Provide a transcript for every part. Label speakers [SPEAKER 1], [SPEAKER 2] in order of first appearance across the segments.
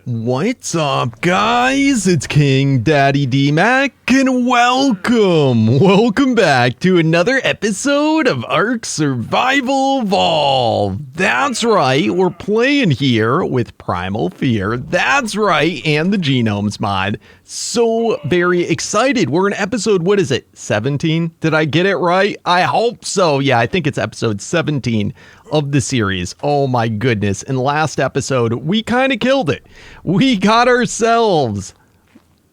[SPEAKER 1] What's up, guys? It's KingDaddyDMAC, and welcome back to another episode of ARK Survival Evolved. That's right, we're playing here with Primal Fear. That's right, and the Genomes mod. So very excited. We're in episode, what is it, 17? Did I get it right? I hope so. Yeah, I think it's episode 17 of the series. Oh my goodness. In last episode, we kind of killed it. We got ourselves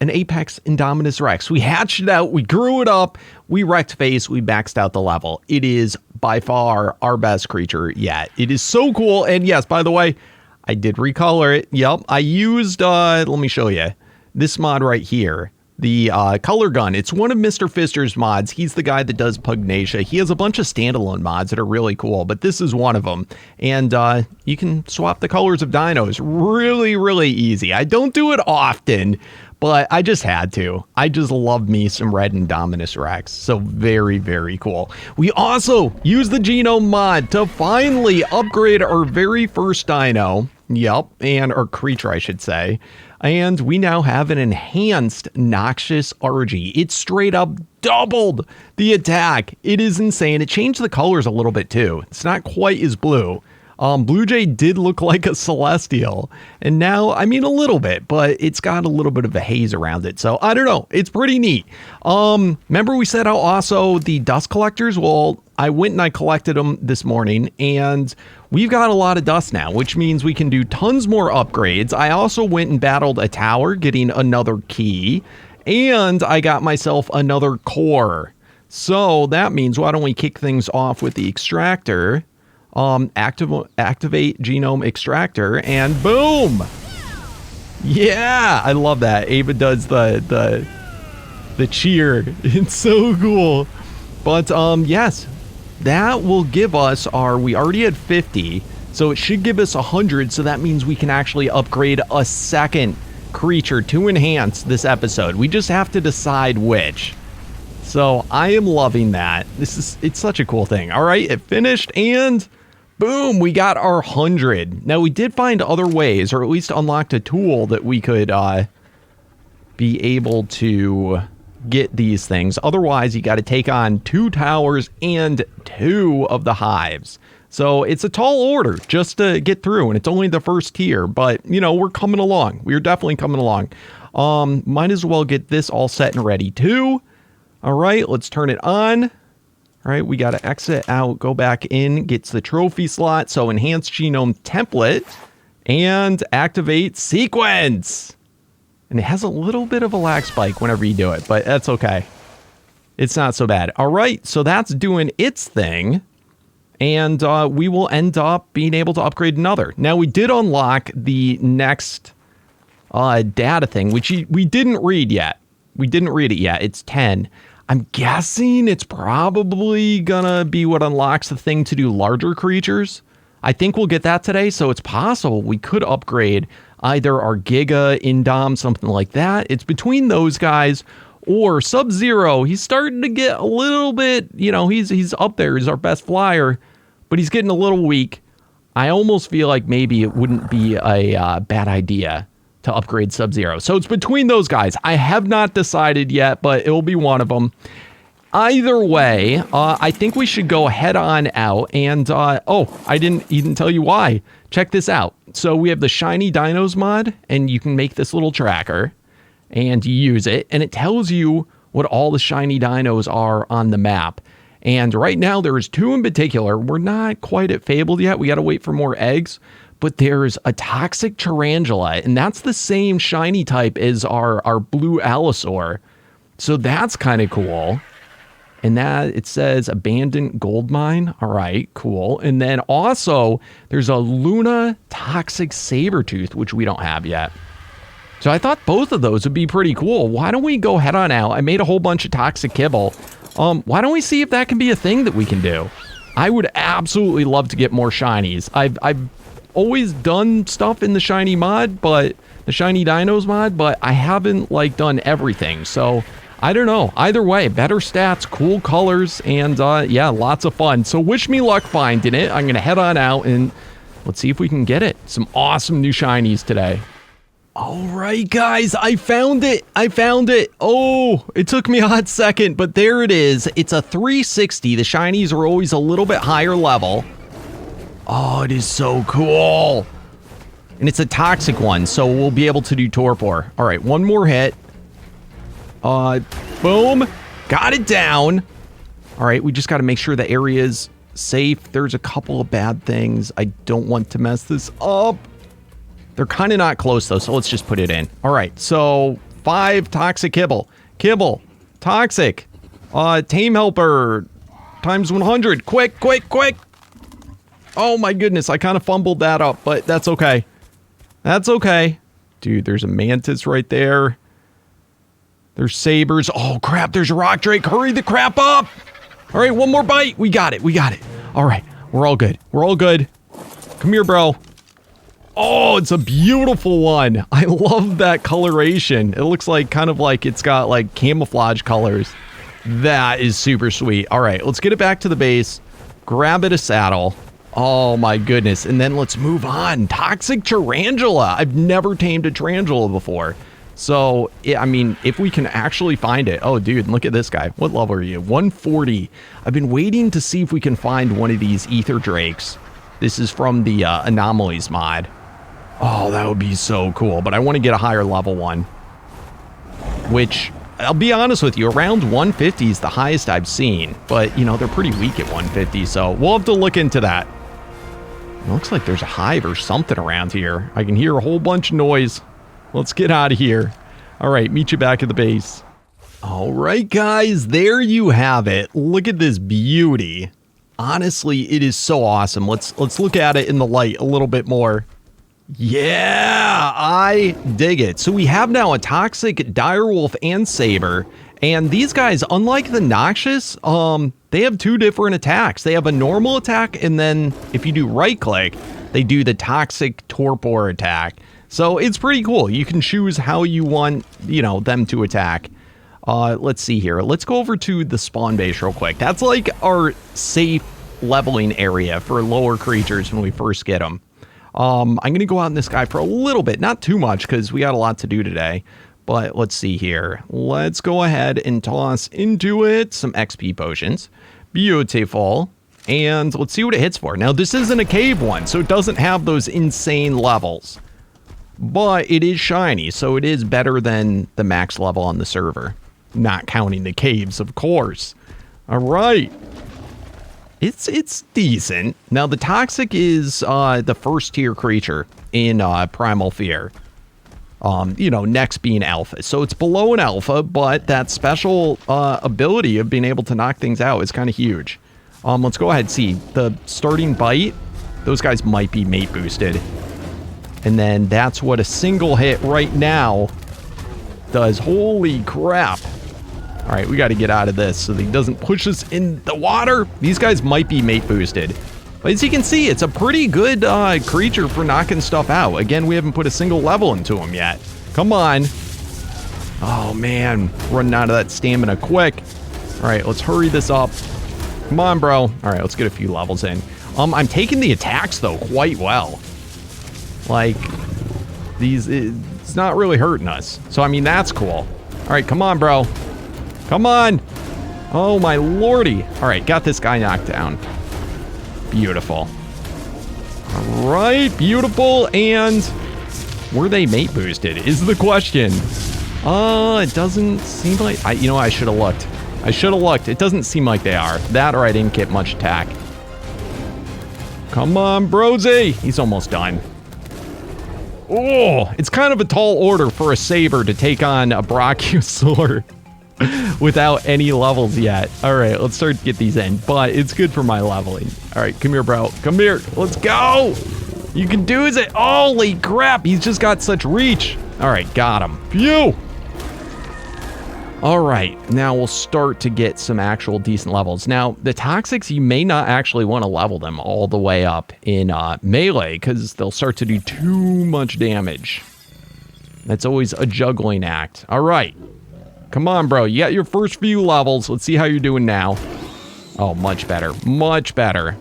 [SPEAKER 1] an Apex Indominus Rex. We hatched it out, we grew it up, we wrecked face, we maxed out the level. It is by far our best creature yet. It is so cool. And yes, by the way, I did recolor it. Yep, I used, let me show you. This mod right here, the color gun. It's one of Mr. Fister's mods. He's the guy that does Pugnacia. He has a bunch of standalone mods that are really cool, but this is one of them. And you can swap the colors of dinos really, really easy. I don't do it often, but I just had to. I just love me some red Indominus Rex. So very, very cool. We also use the Genome mod to finally upgrade our very first dino. Yep, and our creature, I should say. And we now have an enhanced Noxious RG. It straight up doubled the attack. It is insane. It changed the colors a little bit too. It's not quite as blue. Blue Jay did look like a celestial, and now, I mean, a little bit, but it's got a little bit of a haze around it. So I don't know. It's pretty neat. Remember we said how also the dust collectors? Well, I went and I collected them this morning, and we've got a lot of dust now, which means we can do tons more upgrades. I also went and battled a tower, getting another key, and I got myself another core. So that means, why don't we kick things off with the extractor? Activate genome extractor, and boom! Yeah, I love that. Ava does the cheer. It's so cool. But yes, that will give us our, we already had 50, so it should give us 100, so that means we can actually upgrade a second creature to enhance this episode. We just have to decide which. So I am loving that. It's such a cool thing. All right, it finished, and boom, we got our 100. Now, we did find other ways, or at least unlocked a tool that we could be able to get these things. Otherwise, you got to take on 2 towers and 2 of the hives. So it's a tall order just to get through, and it's only the first tier, but you know, we're coming along. We're definitely coming along. Might as well get this all set and ready too. All right, let's turn it on. All right, we got to exit out, go back in, gets the trophy slot. So enhance genome template and activate sequence. And it has a little bit of a lag spike whenever you do it, but that's okay. It's not so bad. All right, so that's doing its thing. And we will end up being able to upgrade another. Now, we did unlock the next data thing, which we didn't read yet. We didn't read it yet. It's 10. I'm guessing it's probably gonna be what unlocks the thing to do larger creatures. I think we'll get that today, so it's possible we could upgrade either our Giga, Indom, something like that. It's between those guys, or Sub-Zero. He's starting to get a little bit, you know, he's up there. He's our best flyer, but he's getting a little weak. I almost feel like maybe it wouldn't be a bad idea to upgrade Sub-Zero. So it's between those guys. I have not decided yet, but it will be one of them. Either way, I think we should go head on out. And, oh, I didn't even tell you why. Check this out. So we have the Shiny Dinos mod, and you can make this little tracker, and you use it, and it tells you what all the Shiny Dinos are on the map. And right now, there's 2 in particular. We're not quite at Fabled yet. We got to wait for more eggs. But there's a toxic tarantula, and that's the same shiny type as our blue allosaur. So that's kind of cool. And that, it says abandoned gold mine. All right, cool. And then also there's a Luna toxic Sabertooth, which we don't have yet. So I thought both of those would be pretty cool. Why don't we go head on out? I made a whole bunch of toxic kibble. Why don't we see if that can be a thing that we can do? I would absolutely love to get more shinies. I've always done stuff in the shiny mod, but the shiny dinos mod, but I haven't like done everything. So I don't know. Either way, better stats, cool colors, and yeah, lots of fun. So wish me luck finding it. I'm gonna head on out and let's see if we can get it. Some awesome new shinies today. All right, guys, I found it. I found it. Oh, it took me a hot second, but there it is. It's a 360. The shinies are always a little bit higher level. Oh, it is so cool. And it's a toxic one, so we'll be able to do torpor. All right, one more hit. Boom. Got it down. All right, we just got to make sure the area's safe. There's a couple of bad things. I don't want to mess this up. They're kind of not close, though, so let's just put it in. All right, so 5 toxic kibble. Kibble. Toxic. Tame helper. Times 100. Quick, quick, quick. Oh, my goodness. I kind of fumbled that up, but that's okay. That's okay. Dude, there's a mantis right there. There's sabers. Oh, crap. There's a rock drake. Hurry the crap up. All right, one more bite. We got it. We got it. All right. We're all good. We're all good. Come here, bro. Oh, it's a beautiful one. I love that coloration. It looks like kind of like it's got like camouflage colors. That is super sweet. All right, let's get it back to the base. Grab it a saddle. Oh my goodness. And then let's move on. Toxic tarantula. I've never tamed a tarantula before. So, I mean, if we can actually find it. Oh, dude, look at this guy. What level are you? 140. I've been waiting to see if we can find one of these ether drakes. This is from the anomalies mod. Oh, that would be so cool. But I want to get a higher level one. Which, I'll be honest with you, around 150 is the highest I've seen. But, you know, they're pretty weak at 150. So, we'll have to look into that. It looks like there's a hive or something around here. I can hear a whole bunch of noise. Let's get out of here. All right, meet you back at the base. All right, guys, there you have it. Look at this beauty. Honestly, it is so awesome. Let's look at it in the light a little bit more. Yeah, I dig it. So we have now a toxic direwolf and saber, and these guys, unlike the noxious, they have 2 different attacks. They have a normal attack, and then if you do right click, they do the toxic torpor attack. So it's pretty cool. You can choose how you want, you know, them to attack. Let's see here. Let's go over to the spawn base real quick. That's like our safe leveling area for lower creatures when we first get them. I'm going to go out in this guy for a little bit, not too much because we got a lot to do today. But let's see here. Let's go ahead and toss into it some XP potions. Beautiful. And let's see what it hits for. Now, this isn't a cave one, so it doesn't have those insane levels. But it is shiny, so it is better than the max level on the server. Not counting the caves, of course. All right. It's decent. Now, the toxic is the first tier creature in Primal Fear. You know, next being alpha. So it's below an alpha, but that special ability of being able to knock things out is kind of huge. Let's go ahead and see. The starting bite, those guys might be mate boosted. And then that's what a single hit right now does. Holy crap. All right, we got to get out of this so that he doesn't push us in the water. These guys might be mate boosted. But as you can see, it's a pretty good creature for knocking stuff out. Again, we haven't put a single level into him yet. Come on. Oh, man. Running out of that stamina quick. All right, let's hurry this up. Come on, bro. All right, let's get a few levels in. I'm taking the attacks, though, quite well. Like, it's not really hurting us. So, I mean, that's cool. All right, come on, bro. Come on. Oh, my lordy. All right, got this guy knocked down. Beautiful. All right, beautiful. And were they mate boosted is the question. It doesn't seem like... you know, I should have looked. I should have looked. It doesn't seem like they are. That or I didn't get much attack. Come on, Brosy. He's almost done. Oh, it's kind of a tall order for a saber to take on a Brachiosaur without any levels yet. All right, let's start to get these in, but it's good for my leveling. All right, come here, bro. Come here. Let's go. You can do it. Holy crap. He's just got such reach. All right, got him. Phew. All right, now we'll start to get some actual decent levels. Now, the Toxics, you may not actually want to level them all the way up in melee because they'll start to do too much damage. That's always a juggling act. All right, come on, bro. You got your first few levels. Let's see how you're doing now. Oh, much better. Much better.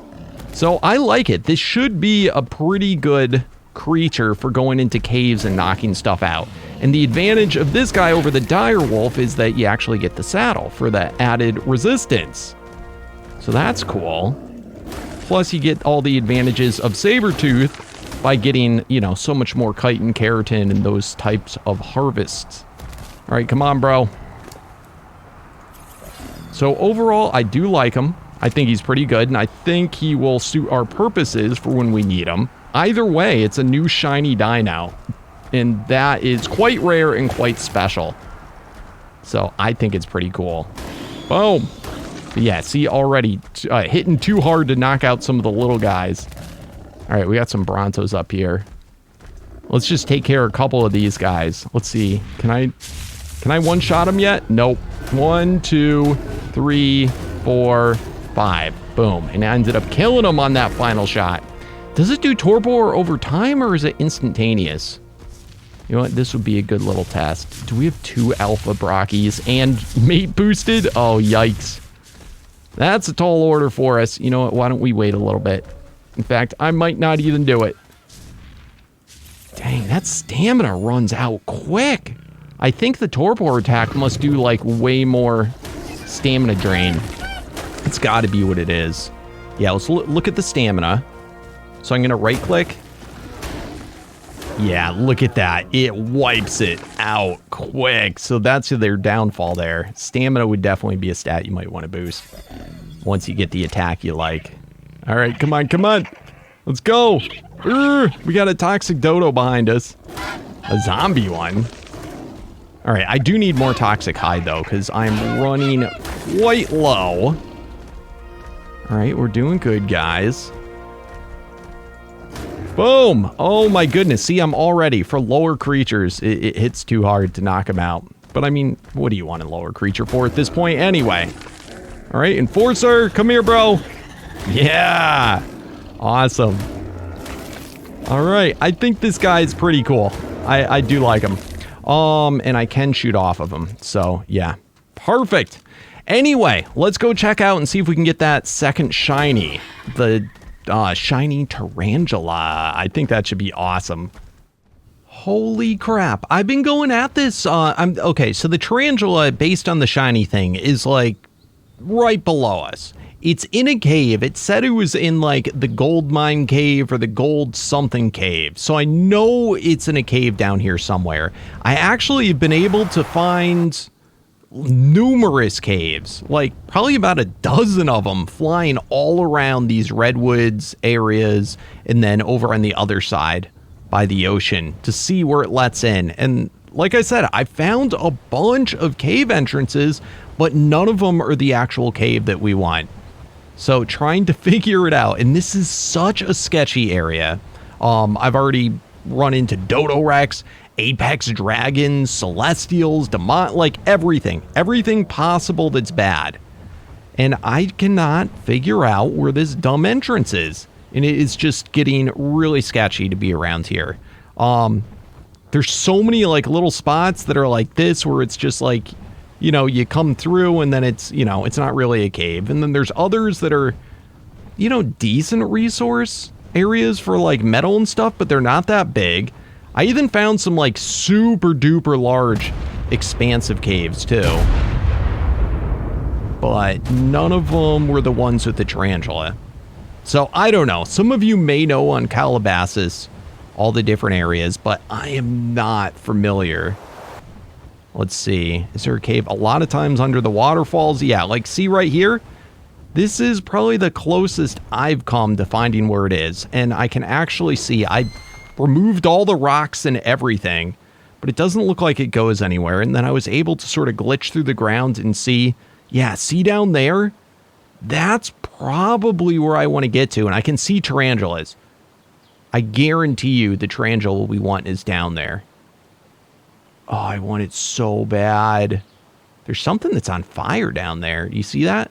[SPEAKER 1] So I like it. This should be a pretty good creature for going into caves and knocking stuff out. And the advantage of this guy over the dire wolf is that you actually get the saddle for the added resistance. So that's cool. Plus you get all the advantages of Sabertooth by getting, you know, so much more chitin, keratin, and those types of harvests. All right, come on, bro. So overall, I do like him. I think he's pretty good, and I think he will suit our purposes for when we need him. Either way, it's a new shiny Dino, and that is quite rare and quite special. So I think it's pretty cool. Boom. But yeah, see, already hitting too hard to knock out some of the little guys. All right, we got some Brontos up here. Let's just take care of a couple of these guys. Let's see. Can I one-shot him yet? Nope. 1, 2, 3, 4, 5. Boom. And I ended up killing him on that final shot. Does it do torpor over time, or is it instantaneous? You know what? This would be a good little test. Do we have 2 alpha Brockies and mate boosted? Oh, yikes. That's a tall order for us. You know what? Why don't we wait a little bit? In fact, I might not even do it. Dang, that stamina runs out quick. I think the torpor attack must do like way more stamina drain. It's got to be what it is. Yeah, let's look at the stamina. So I'm going to right click. Yeah, look at that. It wipes it out quick. So that's their downfall there. Stamina would definitely be a stat you might want to boost once you get the attack you like. All right, come on, come on. Let's go. We got a toxic dodo behind us. A zombie one. All right, I do need more toxic hide though, because I'm running quite low. All right, we're doing good, guys. Boom. Oh my goodness. See, I'm already, for lower creatures, it hits too hard to knock them out. But I mean, what do you want a lower creature for at this point anyway? All right, Enforcer, come here, bro. Yeah. Awesome. All right, I think this guy is pretty cool. I do like him. And I can shoot off of him. So yeah, perfect. Anyway, let's go check out and see if we can get that second shiny. The shiny tarantula. I think that should be awesome. Holy crap. I've been going at this. Okay, so the tarantula, based on the shiny thing, is like right below us. It's in a cave. It said it was in like the gold mine cave or the gold something cave. So I know it's in a cave down here somewhere. I actually have been able to find numerous caves, like probably about a dozen of them, flying all around these redwoods areas and then over on the other side by the ocean to see where it lets in. And like I said, I found a bunch of cave entrances, but none of them are the actual cave that we want. So trying to figure it out, and this is such a sketchy area. I've already run into Dodo Rex, Apex Dragons, Celestials, Demon, like everything possible that's bad. And I cannot figure out where this dumb entrance is. And it is just getting really sketchy to be around here. There's so many like little spots that are like this where it's just like, you know, you come through and then it's, you know, it's not really a cave. And then there's others that are, you know, decent resource areas for like metal and stuff, but they're not that big. I even found some like super duper large expansive caves too. But none of them were the ones with the tarantula. So I don't know. Some of you may know on Calabasas all the different areas, but I am not familiar. Let's see. Is there a cave? A lot of times under the waterfalls. Yeah, like see right here? This is probably the closest I've come to finding where it is. And I can actually see I removed all the rocks and everything, but it doesn't look like it goes anywhere. And then I was able to sort of glitch through the ground and see, yeah, see down there? That's probably where I want to get to. And I can see tarantulas. I guarantee you the tarantula we want is down there. Oh, I want it so bad. There's something that's on fire down there. You see that?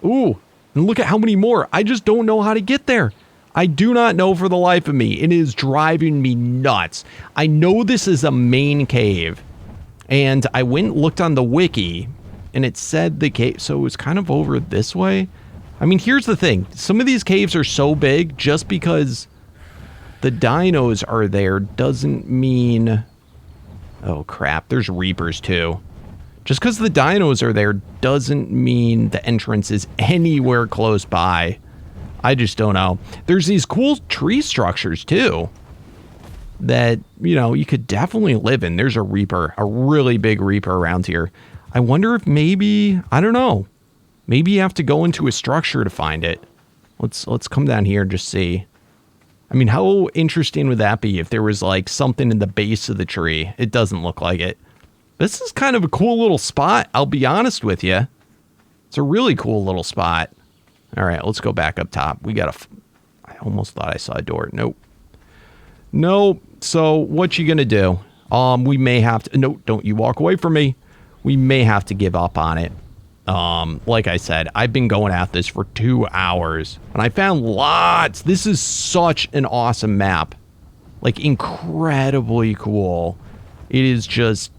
[SPEAKER 1] Ooh, and look at how many more. I just don't know how to get there. I do not know for the life of me. It is driving me nuts. I know this is a main cave. And I went and looked on the wiki. And it said the cave. So it was kind of over this way. I mean, here's the thing. Some of these caves are so big just because the dinos are there doesn't mean... Oh, crap. There's Reapers, too. Just because the dinos are there doesn't mean the entrance is anywhere close by. I just don't know. There's these cool tree structures, too, that, you know, you could definitely live in. There's a Reaper, a really big Reaper around here. I wonder if maybe, I don't know, maybe you have to go into a structure to find it. Let's come down here and just see. I mean, how interesting would that be if there was, like, something in the base of the tree? It doesn't look like it. This is kind of a cool little spot, I'll be honest with you. It's a really cool little spot. All right, let's go back up top. We got I almost thought I saw a door. Nope. Nope. So what you gonna do? We may have to... No, don't you walk away from me. We may have to give up on it. Like I said, I've been going at this for 2 hours, and I found lots. This is such an awesome map. Like, incredibly cool. It is just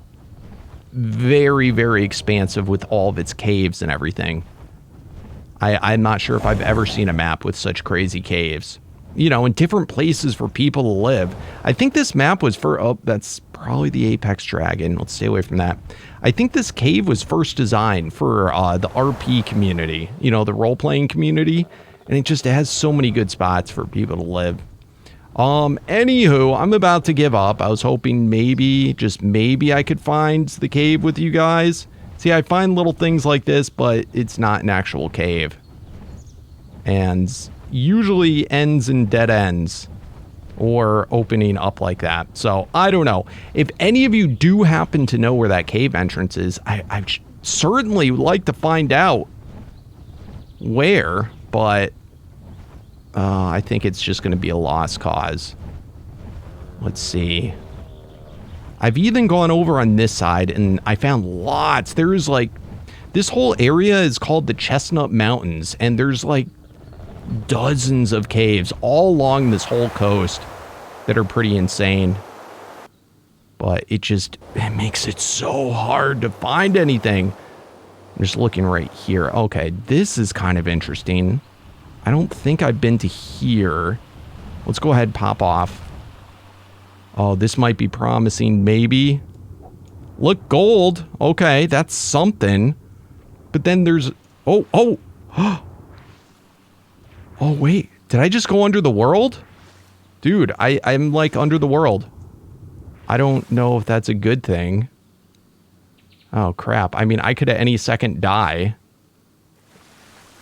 [SPEAKER 1] very, very expansive with all of its caves and everything. I'm not sure if I've ever seen a map with such crazy caves. You know, in different places for people to live. I think this map was for... Oh, that's probably the Apex Dragon. Let's stay away from that. I think this cave was first designed for the RP community. You know, the role-playing community. And it just has so many good spots for people to live. Anywho, I'm about to give up. I was hoping maybe, just maybe I could find the cave with you guys. See, I find little things like this, but it's not an actual cave. And usually ends in dead ends or opening up like that. So, I don't know. If any of you do happen to know where that cave entrance is, I certainly would like to find out where, but I think it's just going to be a lost cause. Let's see. I've even gone over on this side, and I found lots. There's, like... This whole area is called the Chestnut Mountains, and there's, like, dozens of caves all along this whole coast that are pretty insane. But it makes it so hard to find anything. I'm just looking right here. Okay, this is kind of interesting. I don't think I've been to here. Let's go ahead and pop off. Oh, this might be promising, maybe. Look, gold. Okay, that's something. But then there's... Oh, wait. Did I just go under the world? Dude, I'm like under the world. I don't know if that's a good thing. Oh, crap. I mean, I could at any second die.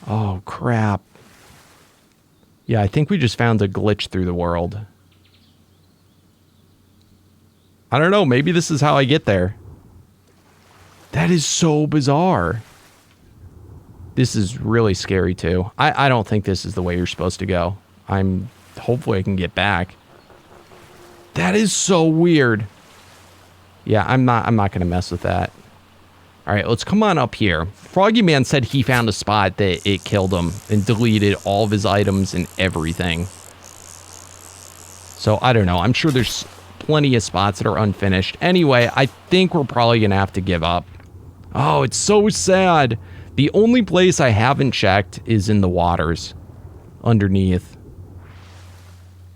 [SPEAKER 1] Oh, crap. Yeah, I think we just found a glitch through the world. I don't know. Maybe this is how I get there. That is so bizarre. This is really scary, too. I don't think this is the way you're supposed to go. Hopefully I can get back. That is so weird. Yeah, I'm not going to mess with that. All right, let's come on up here. Froggy Man said he found a spot that it killed him and deleted all of his items and everything. So, I don't know. I'm sure there's plenty of spots that are unfinished. Anyway, I think we're probably going to have to give up. Oh, it's so sad. The only place I haven't checked is in the waters underneath.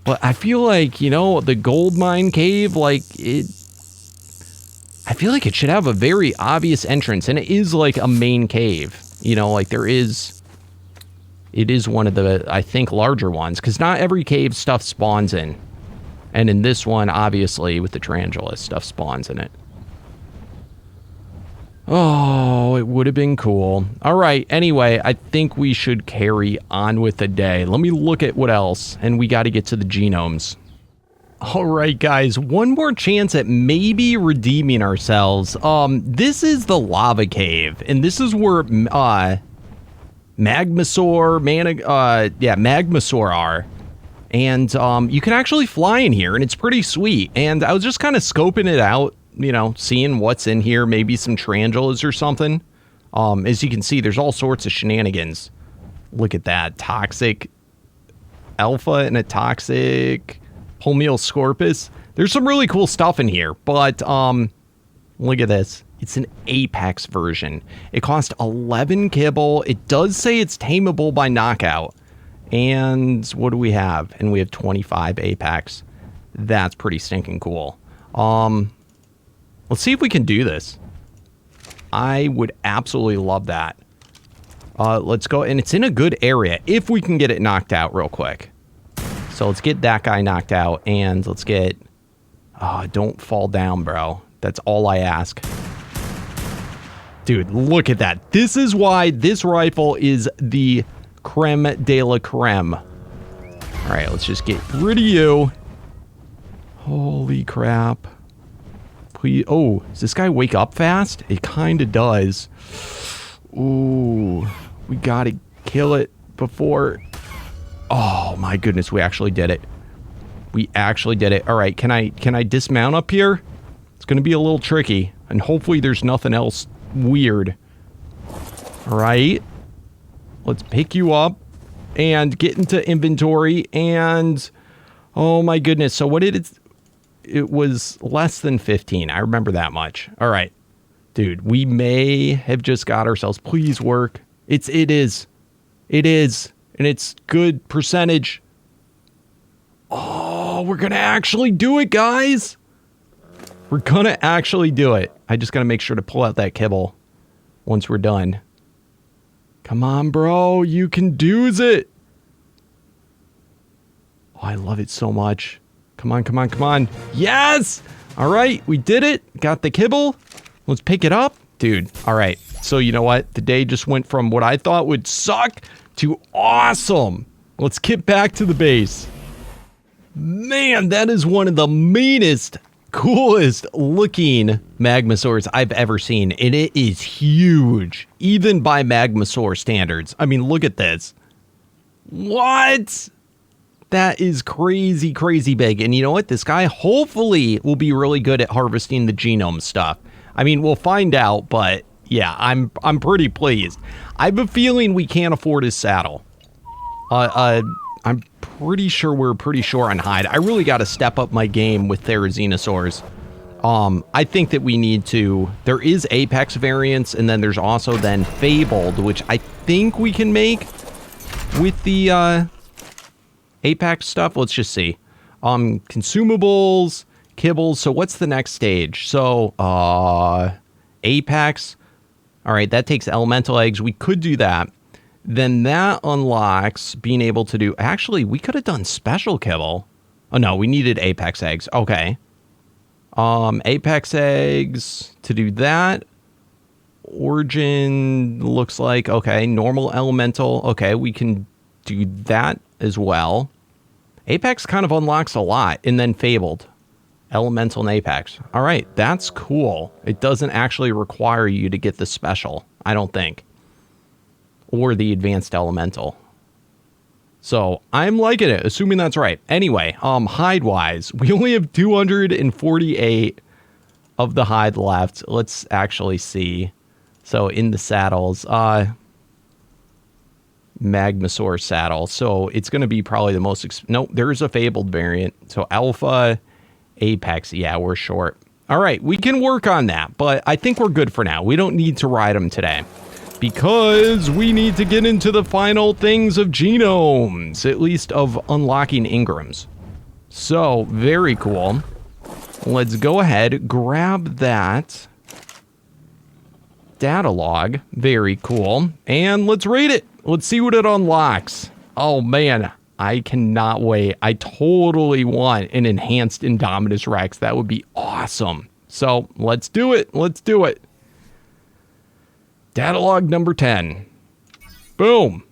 [SPEAKER 1] But I feel like, you know, the gold mine cave, like, I feel like it should have a very obvious entrance, and it is like a main cave. You know, like it is one of the, I think, larger ones, because not every cave stuff spawns in. And in this one, obviously, with the tarantula, stuff spawns in it. Oh, it would have been cool. All right, anyway, I think we should carry on with the day. Let me look at what else, and we got to get to the genomes. All right, guys, one more chance at maybe redeeming ourselves. This is the lava cave, and this is where Magmasaur are. And you can actually fly in here, and it's pretty sweet. And I was just kind of scoping it out, you know, seeing what's in here, maybe some tarantulas or something. As you can see, there's all sorts of shenanigans. Look at that. Toxic alpha and a toxic Homeoscorpus. There's some really cool stuff in here, but look at this. It's an Apex version. It costs 11 kibble. It does say it's tameable by knockout. And what do we have? And we have 25 Apex. That's pretty stinking cool. Let's see if we can do this. I would absolutely love that. Let's go, and it's in a good area if we can get it knocked out real quick. So let's get that guy knocked out, and let's get... don't fall down, bro. That's all I ask. Dude, look at that. This is why this rifle is the creme de la creme. All right, let's just get rid of you. Holy crap. Please. Oh, does this guy wake up fast? It kind of does. Ooh, we got to kill it before... Oh, my goodness, we actually did it. We actually did it. All right, can I dismount up here? It's going to be a little tricky, and hopefully there's nothing else weird. All right. Let's pick you up and get into inventory, and oh my goodness. So what did it was less than 15. I remember that much. All right. Dude, we may have just got ourselves. Please work. It is. And it's good percentage. Oh, we're going to actually do it, guys. We're going to actually do it. I just got to make sure to pull out that kibble once we're done. Come on, bro. You can do it. Oh, I love it so much. Come on, come on, come on. Yes! All right, we did it. Got the kibble. Let's pick it up. Dude, all right. So you know what? The day just went from what I thought would suck to awesome. Let's get back to the base. Man, that is one of the meanest, coolest looking Magmasaurs I've ever seen. And it is huge, even by Magmasaur standards. I mean, look at this. What? That is crazy, crazy big. And you know what? This guy hopefully will be really good at harvesting the genome stuff. I mean, we'll find out, but yeah, I'm pretty pleased. I have a feeling we can't afford his saddle. I'm pretty sure we're pretty short on hide. I really got to step up my game with Therizinosaurs. I think that we need to... There is Apex variants, and then there's also then Fabled, which I think we can make with the Apex stuff. Let's just see. Consumables, kibbles. So what's the next stage? So, Apex. All right, that takes elemental eggs. We could do that. Then that unlocks being able to do... Actually, we could have done special kibble. Oh, no, we needed Apex eggs. Okay. Apex eggs to do that. Origin looks like... Okay, normal elemental. Okay, we can do that as well. Apex kind of unlocks a lot. And then Fabled. Elemental and Apex. All right, that's cool. It doesn't actually require you to get the special, I don't think. Or the advanced elemental. So I'm liking it, assuming that's right. Anyway, hide-wise, we only have 248 of the hide left. Let's actually see. So in the saddles, Magmasaur saddle. So it's going to be probably the most... Nope, there's a Fabled variant. So Alpha, Apex. Yeah, we're short. All right, we can work on that, but I think we're good for now. We don't need to ride them today, because we need to get into the final things of genomes, at least of unlocking engrams. So, very cool. Let's go ahead, grab that data log. Very cool. And let's read it. Let's see what it unlocks. Oh, man. I cannot wait. I totally want an enhanced Indominus Rex. That would be awesome. So, let's do it. Let's do it. Data log number 10. Boom.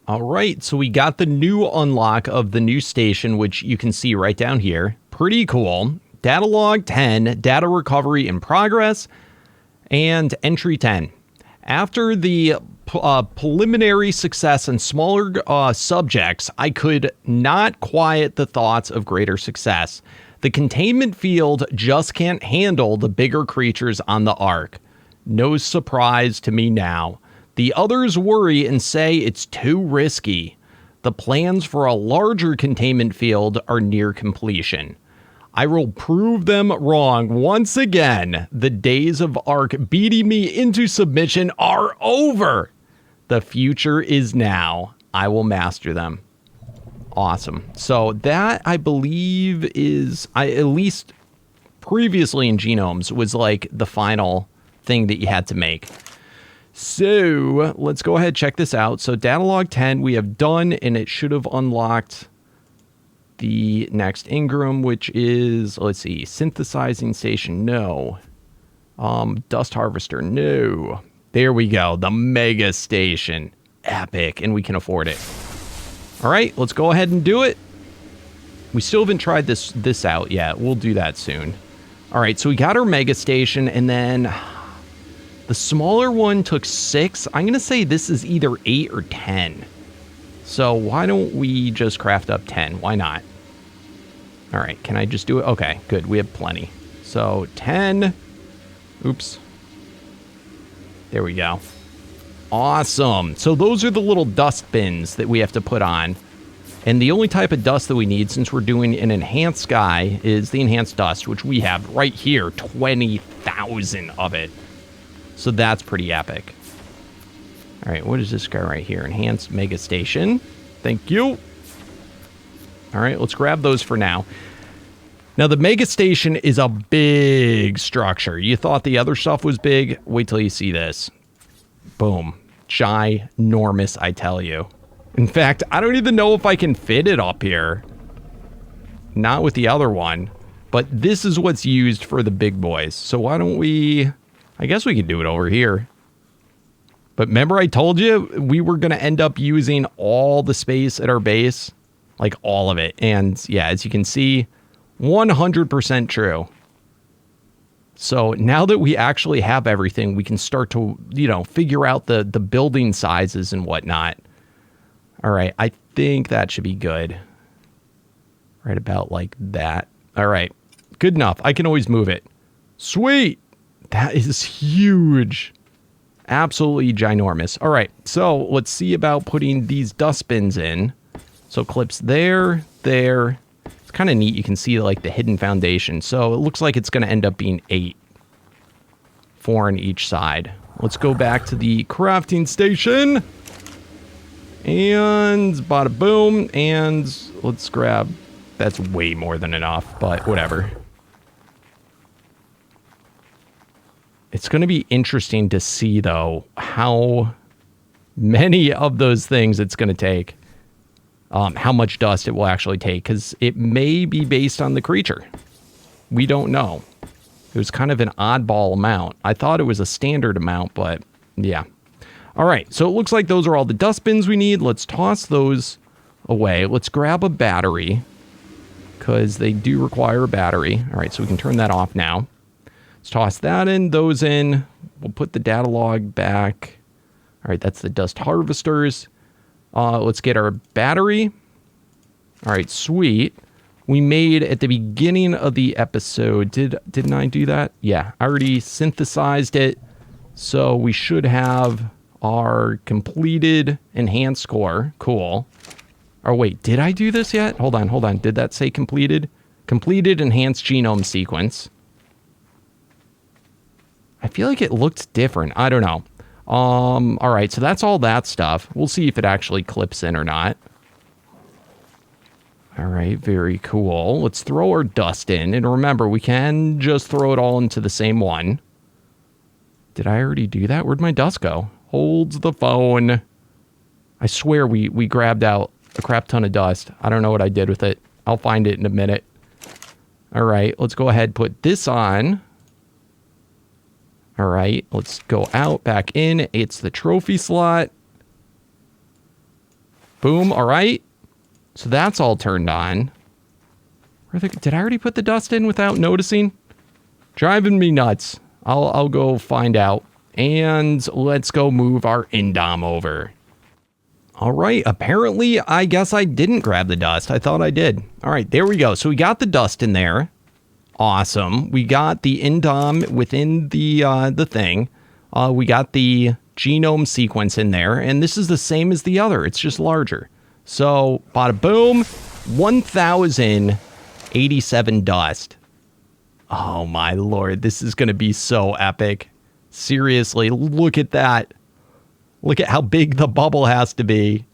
[SPEAKER 1] All right, so we got the new unlock of the new station, which you can see right down here. Pretty cool. Data log 10, data recovery in progress, and entry 10. After the preliminary success in smaller subjects, I could not quiet the thoughts of greater success. The containment field just can't handle the bigger creatures on the ARK. No surprise to me now. The others worry and say it's too risky. The plans for a larger containment field are near completion. I will prove them wrong once again. The days of ARK beating me into submission are over. The future is now. I will master them. Awesome. So that, I believe, is, at least previously in Genomes, was like the final thing that you had to make. So let's go ahead and check this out. So data log 10 we have done, and it should have unlocked the next engram, which is, let's see, synthesizing station, no. Dust harvester, no. There we go, the mega station. Epic, and we can afford it. All right, let's go ahead and do it. We still haven't tried this out yet. We'll do that soon. All right, so we got our mega station, and then the smaller one took 6. I'm going to say this is either 8 or 10. So why don't we just craft up 10? Why not? All right, can I just do it? Okay, good. We have plenty. So 10. Oops. There we go. Awesome. So those are the little dust bins that we have to put on. And the only type of dust that we need, since we're doing an enhanced guy, is the enhanced dust, which we have right here, 20,000 of it. So that's pretty epic. All right, what is this guy right here? Enhanced Mega Station. Thank you. All right, let's grab those for now. Now, the Mega Station is a big structure. You thought the other stuff was big? Wait till you see this. Boom. Ginormous, I tell you. In fact, I don't even know if I can fit it up here. Not with the other one. But this is what's used for the big boys. So why don't we... I guess we could do it over here. But remember I told you we were going to end up using all the space at our base? Like all of it. And yeah, as you can see, 100% true. So now that we actually have everything, we can start to, you know, figure out the building sizes and whatnot. All right, I think that should be good. Right about like that. All right, good enough. I can always move it. Sweet. That is huge. Absolutely ginormous. All right, so let's see about putting these dustbins in. So clips there, there. It's kind of neat. You can see like the hidden foundation. So it looks like it's going to end up being 8. 4 on each side. Let's go back to the crafting station. And bada boom. And let's grab... That's way more than enough, but whatever. It's going to be interesting to see, though, how many of those things it's going to take. How much dust it will actually take, because it may be based on the creature. We don't know. It was kind of an oddball amount. I thought it was a standard amount, but yeah. All right, so it looks like those are all the dustbins we need. Let's toss those away. Let's grab a battery, because they do require a battery. All right, so we can turn that off now. Let's toss that in, those in. We'll put the data log back. All right, that's the dust harvesters. Let's get our battery. All right, sweet. We made at the beginning of the episode. Didn't I do that? Yeah, I already synthesized it. So we should have our completed enhanced core. Cool. Oh, wait, did I do this yet? Hold on. Did that say completed? Completed enhanced genome sequence. I feel like it looked different. I don't know. All right, so that's all that stuff. We'll see if it actually clips in or not. All right, very cool. Let's throw our dust in. And remember, we can just throw it all into the same one. Did I already do that? Where'd my dust go? Holds the phone. I swear we grabbed out a crap ton of dust. I don't know what I did with it. I'll find it in a minute. All right, let's go ahead and put this on. All right, let's go out, back in. It's the trophy slot. Boom, all right. So that's all turned on. Did I already put the dust in without noticing? Driving me nuts. I'll go find out. And let's go move our Indom over. All right, apparently, I guess I didn't grab the dust. I thought I did. All right, there we go. So we got the dust in there. Awesome. We got the Indom within the thing. We got the genome sequence in there. And this is the same as the other. It's just larger. So, bada boom, 1,087 dust. Oh my lord, this is going to be so epic. Seriously, look at that. Look at how big the bubble has to be.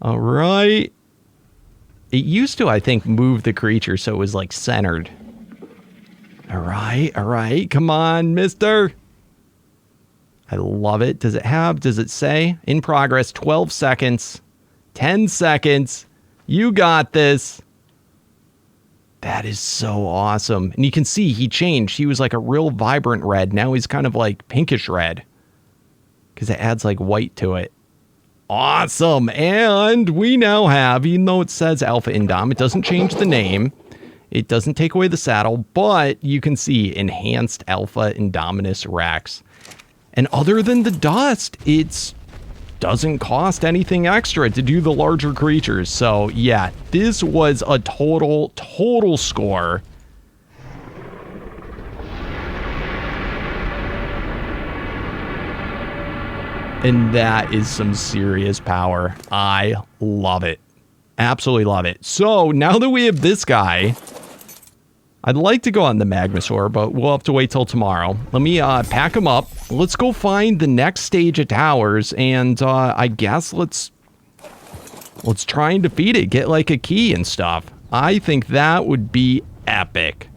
[SPEAKER 1] All right. It used to, I think, move the creature so it was like centered. All right. Come on, mister. I love it. Does it say? In progress, 12 seconds, 10 seconds. You got this. That is so awesome. And you can see he changed. He was like a real vibrant red. Now he's kind of like pinkish red because it adds like white to it. Awesome. And we now have, even though it says Alpha Indom, it doesn't change the name. It doesn't take away the saddle, but you can see Enhanced Alpha Indominus Rex. And other than the dust, it doesn't cost anything extra to do the larger creatures. So yeah, this was a total score. And that is some serious power. I love it. Absolutely love it. So now that we have this guy, I'd like to go on the Magmasaur, but we'll have to wait till tomorrow. Let me pack him up. Let's go find the next stage of towers, and I guess let's try and defeat it. Get like a key and stuff. I think that would be epic.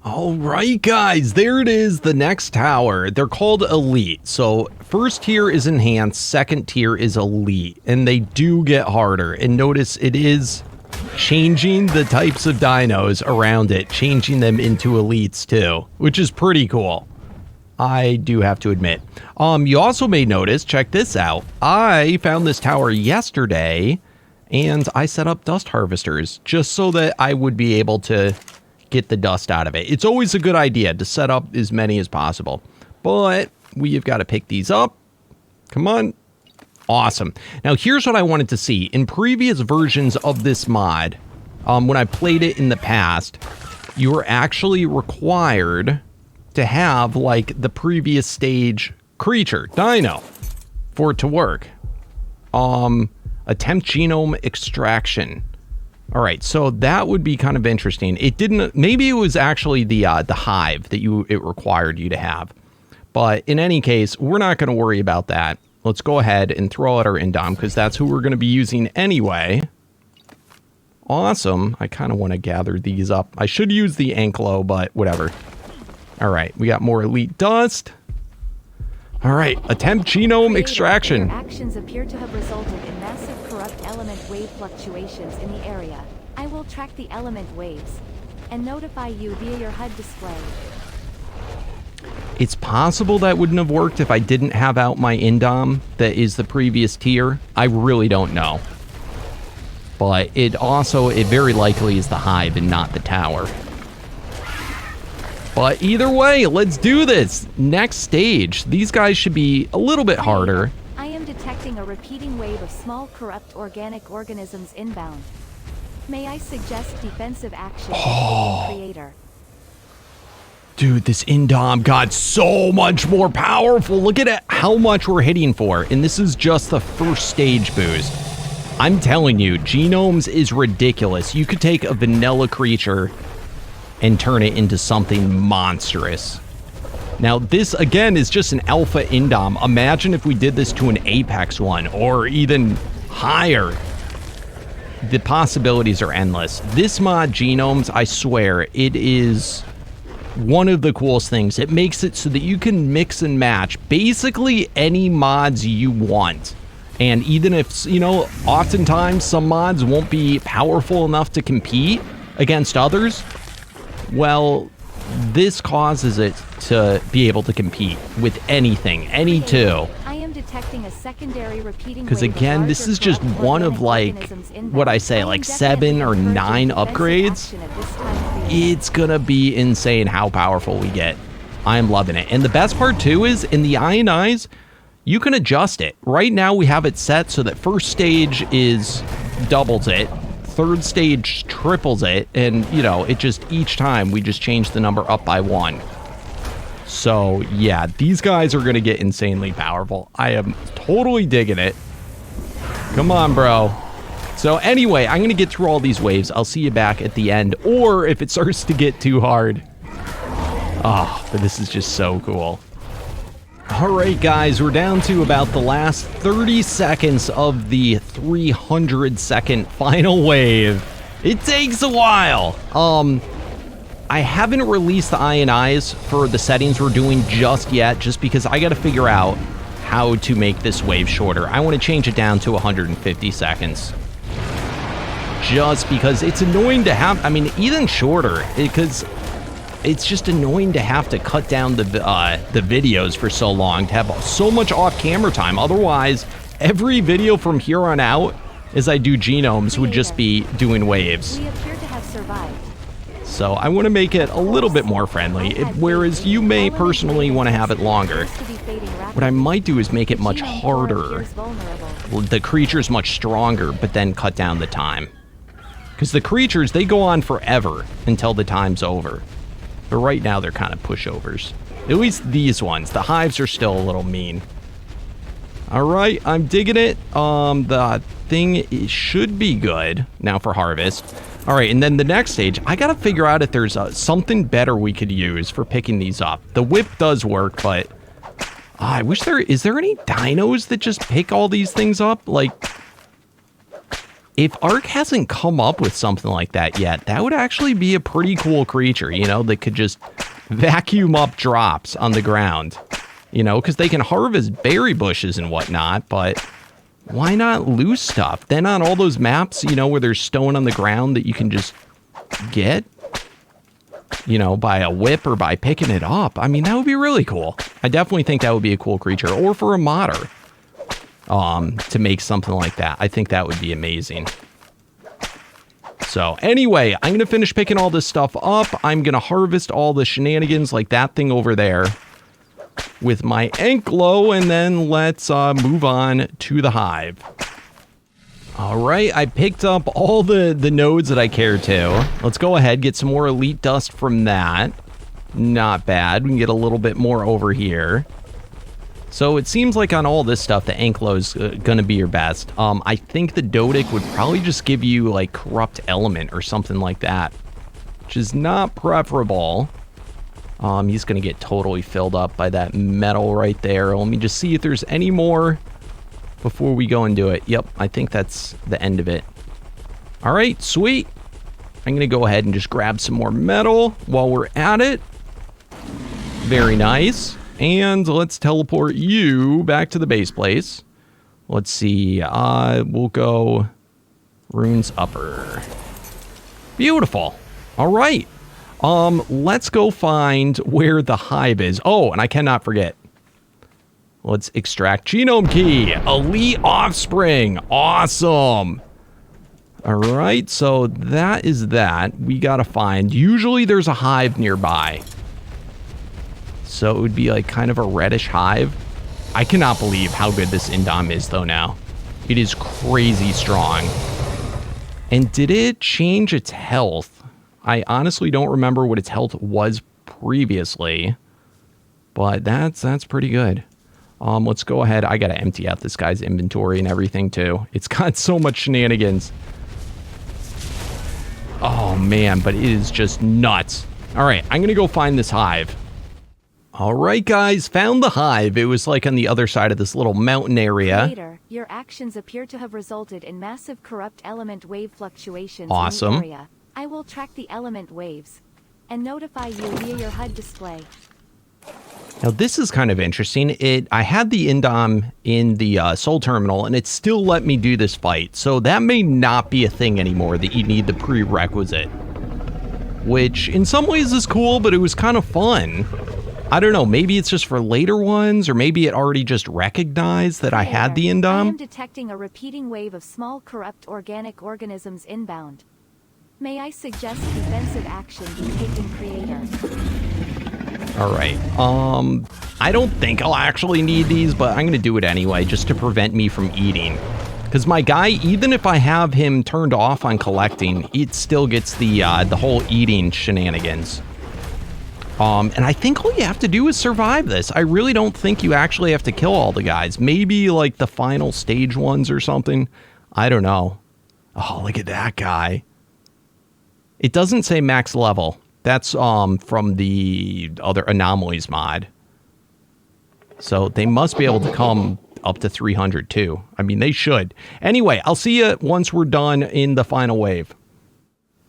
[SPEAKER 1] All right, guys, there it is, the next tower. They're called Elite. So first tier is Enhanced, second tier is Elite, and they do get harder. And notice it is changing the types of dinos around it, changing them into Elites too, which is pretty cool. I do have to admit. You also may notice, check this out. I found this tower yesterday, and I set up dust harvesters just so that I would be able to get the dust out of it. It's always a good idea to set up as many as possible, but we've got to pick these up. Come on. Awesome. Now here's what I wanted to see. In previous versions of this mod, when I played it in the past, you were actually required to have like the previous stage creature, Dino, for it to work. Attempt genome extraction. All right, so that would be kind of interesting. It didn't, maybe it was actually the Hive that it required you to have. But in any case, we're not going to worry about that. Let's go ahead and throw out our Indom, because that's who we're going to be using anyway. Awesome. I kind of want to gather these up. I should use the Anklo, but whatever. All right, we got more Elite Dust. All right, attempt genome extraction.
[SPEAKER 2] Your actions appear to have resulted in massive corrupt element wave fluctuations in the area. I will track the element waves and notify you via your HUD display.
[SPEAKER 1] It's possible that wouldn't have worked if I didn't have out my Indom that is the previous tier. I really don't know. But it very likely is the Hive and not the tower. But either way, let's do this. Next stage. These guys should be a little bit harder.
[SPEAKER 2] I am detecting a repeating wave of small corrupt organic organisms inbound. May I suggest defensive action creator?
[SPEAKER 1] Dude, this Indom got so much more powerful. Look at it, how much we're hitting for. And this is just the first stage boost. I'm telling you, Genomes is ridiculous. You could take a vanilla creature and turn it into something monstrous. Now, this, again, is just an Alpha Indom. Imagine if we did this to an Apex one, or even higher. The possibilities are endless. This mod, Genomes, I swear, it is one of the coolest things. It makes it so that you can mix and match basically any mods you want. And even if, you know, oftentimes some mods won't be powerful enough to compete against others, well, this causes it to be able to compete with anything, any two.
[SPEAKER 2] I am detecting a secondary repeating.
[SPEAKER 1] Because again, this is just one of like, what I say, like 7 or 9 upgrades. It's gonna be insane how powerful we get. I'm loving it. And the best part too is in the INIs, you can adjust it. Right now we have it set so that first stage is doubles it. Third stage triples it, and you know, it just each time we just change the number up by 1. So yeah, these guys are gonna get insanely powerful. I am totally digging it. Come on, bro. So anyway, I'm gonna get through all these waves. I'll see you back at the end, or if it starts to get too hard. Oh, but this is just so cool. Alright guys, we're down to about the last 30 seconds of the 300-second final wave. It takes a while. I haven't released the INIs for the settings we're doing just yet, just because I gotta figure out how to make this wave shorter. I want to change it down to 150 seconds. Just because it's annoying to have, I mean, even shorter, because it's just annoying to have to cut down the videos for so long, to have so much off-camera time. Otherwise, every video from here on out, as I do genomes, would just be doing waves.
[SPEAKER 2] We appear to have survived.
[SPEAKER 1] So I want to make it a little bit more friendly, whereas you may personally want to have it longer. What I might do is make it much harder. The creature's much stronger, but then cut down the time. Because the creatures, they go on forever until the time's over. But right now, they're kind of pushovers. At least these ones. The hives are still a little mean. Alright, I'm digging it. The thing should be good now for harvest. Alright, and then the next stage, I gotta figure out if there's something better we could use for picking these up. The whip does work, but I wish is there any dinos that just pick all these things up? Like, if ARK hasn't come up with something like that yet, that would actually be a pretty cool creature, you know, that could just vacuum up drops on the ground. You know, because they can harvest berry bushes and whatnot, but why not loose stuff? Then on all those maps, you know, where there's stone on the ground that you can just get, you know, by a whip or by picking it up. I mean, that would be really cool. I definitely think that would be a cool creature. Or for a modder. To make something like that. I think that would be amazing. So anyway, I'm going to finish picking all this stuff up. I'm going to harvest all the shenanigans like that thing over there with my Anklo, and then let's move on to the hive. All right, I picked up all the nodes that I care to. Let's go ahead, get some more elite dust from that. Not bad. We can get a little bit more over here. So it seems like on all this stuff, the Anklo is going to be your best. I think the Dodic would probably just give you, like, Corrupt Element or something like that, which is not preferable. He's going to get totally filled up by that metal right there. Let me just see if there's any more before we go and do it. Yep, I think that's the end of it. All right, sweet. I'm going to go ahead and just grab some more metal while we're at it. Very nice. And let's teleport you back to the base place. Let's see. We'll go Runes Upper. Beautiful. All right. Let's go find where the hive is. Oh, and I cannot forget. Let's extract genome key. Elite offspring. Awesome. All right. So that is that. We got to find. Usually there's a hive nearby. So it would be like kind of a reddish hive. I cannot believe how good this Indom is though now. It is crazy strong. And did it change its health? I honestly don't remember what its health was previously. But that's pretty good. Let's go ahead. I gotta empty out this guy's inventory and everything too. It's got so much shenanigans. Oh man, but it is just nuts. All right, I'm gonna go find this hive. All right, guys, found the hive. It was like on the other side of this little mountain area.
[SPEAKER 2] Later, your actions appear to have resulted in massive corrupt element wave fluctuations
[SPEAKER 1] Awesome.
[SPEAKER 2] in the area. I will track the element waves and notify you via your HUD display.
[SPEAKER 1] Now, this is kind of interesting. I had the Indom in the Soul Terminal, and it still let me do this fight. So that may not be a thing anymore, that you need the prerequisite. Which, in some ways, is cool, but it was kind of fun. I don't know, maybe it's just for later ones, or maybe it already just recognized that I had the Indom.
[SPEAKER 2] I am detecting a repeating wave of small corrupt organic organisms inbound. May I suggest defensive action be taken, creator?
[SPEAKER 1] Alright, I don't think I'll actually need these, but I'm gonna do it anyway, just to prevent me from eating. Because my guy, even if I have him turned off on collecting, it still gets the whole eating shenanigans. And I think all you have to do is survive this. I really don't think you actually have to kill all the guys. Maybe like the final stage ones or something. I don't know. Oh, look at that guy. It doesn't say max level. That's from the other anomalies mod. So they must be able to come up to 300 too. I mean, they should. Anyway, I'll see you once we're done in the final wave.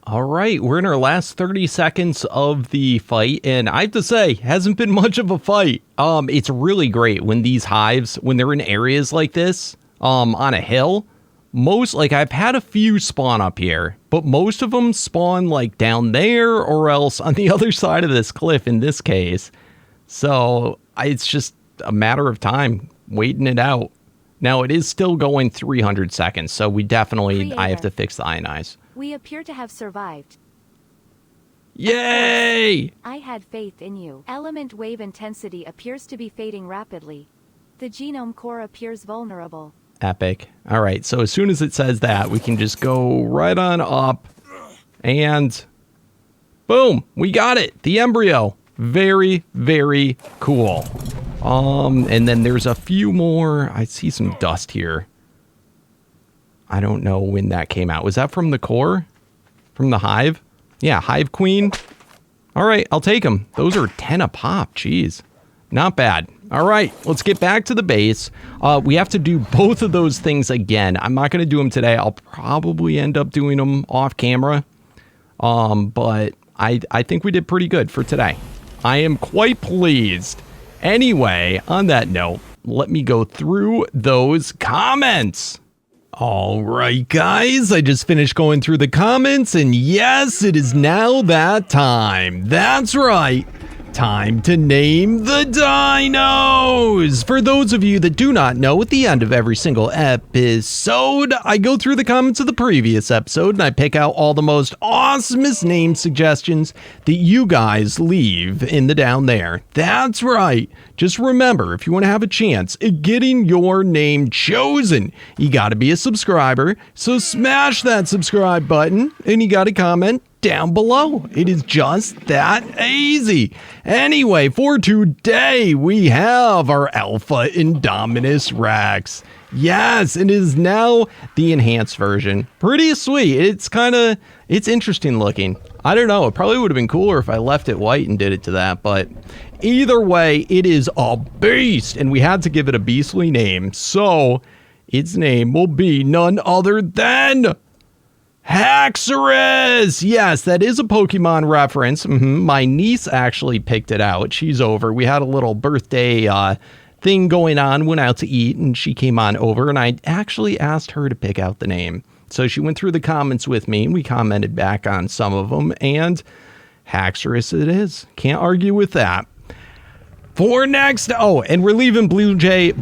[SPEAKER 1] All right, we're in our last 30 seconds of the fight, and I have to say, hasn't been much of a fight. It's really great when these hives, when they're in areas like this, on a hill. I've had a few spawn up here, but most of them spawn like down there or else on the other side of this cliff in this case. So it's just a matter of time waiting it out. Now it is still going 300 seconds, so we definitely, I have to fix the ionize.
[SPEAKER 2] We appear to have survived.
[SPEAKER 1] Yay!
[SPEAKER 2] I had faith in you. Element wave intensity appears to be fading rapidly. The genome core appears vulnerable.
[SPEAKER 1] Epic. All right, so as soon as it says that, we can just go right on up and boom, we got it. The embryo. Very, very cool. And then there's a few more. I see some dust here. I don't know when that came out. Was that from the core? From the hive? Yeah, hive queen. All right, I'll take them. Those are 10 a pop. Jeez. Not bad. All right, let's get back to the base. We have to do both of those things again. I'm not going to do them today. I'll probably end up doing them off camera. But I think we did pretty good for today. I am quite pleased. Anyway, on that note, let me go through those comments. All right, guys, I just finished going through the comments, and yes, it is now that time. That's right. Time to name the dinos! For those of you that do not know, at the end of every single episode, I go through the comments of the previous episode and I pick out all the most awesomest name suggestions that you guys leave in the down there. That's right. Just remember, if you want to have a chance at getting your name chosen, you got to be a subscriber. So smash that subscribe button and you got to comment down below. It is just that easy. Anyway, for today, we have our Alpha Indominus Rex. Yes, it is now the enhanced version. Pretty sweet. It's interesting looking. I don't know. It probably would have been cooler if I left it white and did it to that, but either way, it is a beast, and we had to give it a beastly name. So its name will be none other than Haxorus! Yes, that is a Pokemon reference. My niece actually picked it out. She's over. We had a little birthday thing going on, went out to eat, and she came on over, and I actually asked her to pick out the name. So she went through the comments with me, and we commented back on some of them, and Haxorus it is. Can't argue with that. For next, and we're leaving Blue Jay.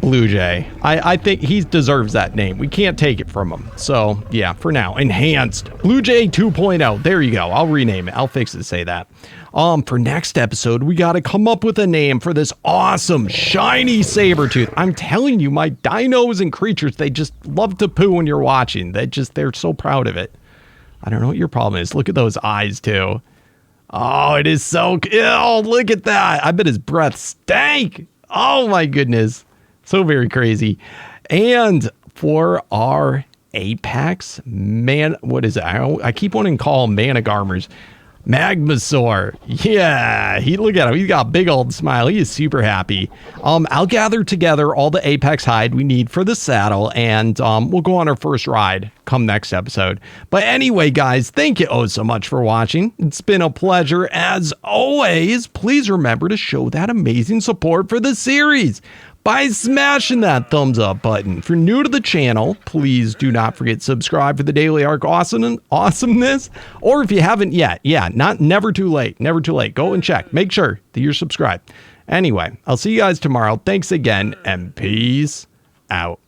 [SPEAKER 1] I think he deserves that name. We can't take it from him. So, yeah, for now, enhanced. Blue Jay 2.0. There you go. I'll rename it. I'll fix it to say that. For next episode, we got to come up with a name for this awesome, shiny Sabertooth. I'm telling you, my dinos and creatures, they just love to poo when you're watching. They're so proud of it. I don't know what your problem is. Look at those eyes, too. Oh, it is so... Oh, look at that. I bet his breath stank. Oh, my goodness. So very crazy. And for our Apex, what is it? I keep wanting to call them Managarmers. Magmasaur. Yeah, look at him. He's got a big old smile. He is super happy. I'll gather together all the Apex hide we need for the saddle, and we'll go on our first ride come next episode. But anyway, guys, thank you so much for watching. It's been a pleasure as always. Please remember to show that amazing support for the series by smashing that thumbs up button. If you're new to the channel, please do not forget to subscribe for the daily ARK awesomeness. Or if you haven't yet, never too late. Never too late. Go and check. Make sure that you're subscribed. Anyway, I'll see you guys tomorrow. Thanks again, and peace out.